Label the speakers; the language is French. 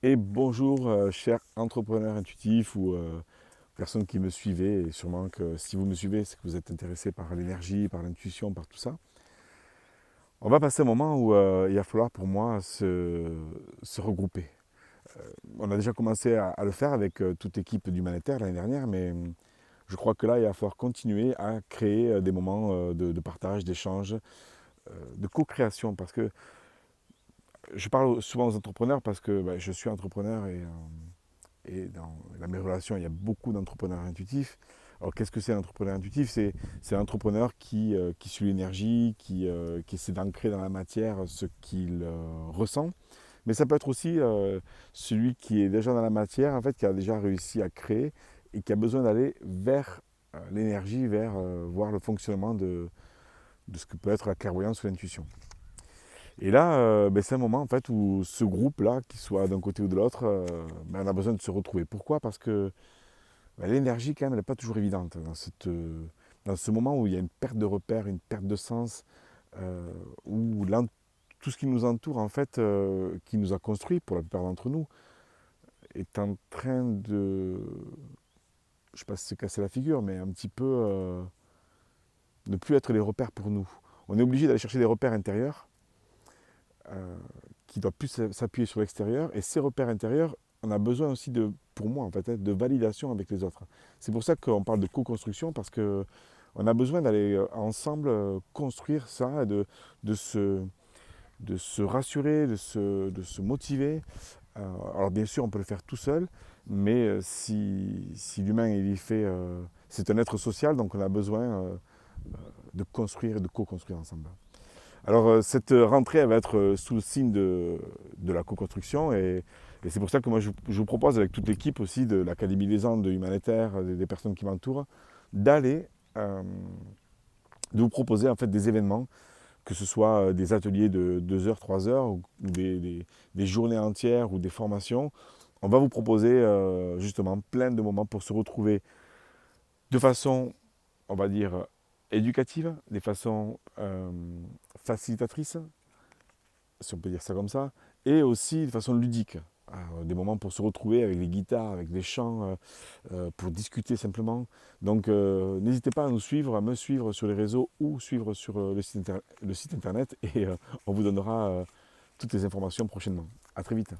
Speaker 1: Et bonjour, chers entrepreneurs intuitifs ou personnes qui me suivez. Et sûrement que si vous me suivez, c'est que vous êtes intéressé par l'énergie, par l'intuition, par tout ça. On va passer un moment où il va falloir pour moi se regrouper. On a déjà commencé à le faire avec toute l'équipe d'Humanitaire l'année dernière, mais je crois que là, il va falloir continuer à créer des moments de partage, d'échange, de co-création. Parce que je parle souvent aux entrepreneurs parce que je suis entrepreneur et dans mes relations, il y a beaucoup d'entrepreneurs intuitifs. Alors, qu'est-ce que c'est l'entrepreneur intuitif? C'est l'entrepreneur qui suit l'énergie, qui essaie d'ancrer dans la matière ce qu'il ressent. Mais ça peut être aussi celui qui est déjà dans la matière, en fait, qui a déjà réussi à créer et qui a besoin d'aller vers l'énergie, vers voir le fonctionnement de ce que peut être la clairvoyance ou l'intuition. Et là, c'est un moment en fait où ce groupe-là, qu'il soit d'un côté ou de l'autre, on a besoin de se retrouver. Pourquoi? Parce que l'énergie, quand même, elle n'est pas toujours évidente dans ce moment où il y a une perte de repères, une perte de sens, où tout ce qui nous entoure, en fait, qui nous a construit pour la plupart d'entre nous, est en train de, je ne sais pas si c'est casser la figure, mais un petit peu ne plus être les repères pour nous. On est obligé d'aller chercher des repères intérieurs euh, qui doit plus s'appuyer sur l'extérieur. Et ces repères intérieurs, on a besoin aussi de, pour moi en fait, de validation avec les autres. C'est pour ça qu'on parle de co-construction, parce que on a besoin d'aller ensemble construire ça, de, se, de se rassurer, de se motiver. Alors bien sûr, on peut le faire tout seul, mais si l'humain il y fait, c'est un être social, donc on a besoin de construire et de co-construire ensemble. Alors cette rentrée, elle va être sous le signe de la co-construction et c'est pour ça que moi je vous propose avec toute l'équipe aussi de l'Académie des Andes, de Humanitaire, des personnes qui m'entourent, d'aller, de vous proposer en fait des événements, que ce soit des ateliers de 2 heures, 3 heures, ou des journées entières ou des formations. On va vous proposer justement plein de moments pour se retrouver de façon, on va dire, éducative, de façon facilitatrice, si on peut dire ça comme ça, et aussi de façon ludique. Des moments pour se retrouver avec les guitares, avec des chants, pour discuter simplement. Donc n'hésitez pas à nous suivre, à me suivre sur les réseaux ou suivre sur le site internet et on vous donnera toutes les informations prochainement. À très vite.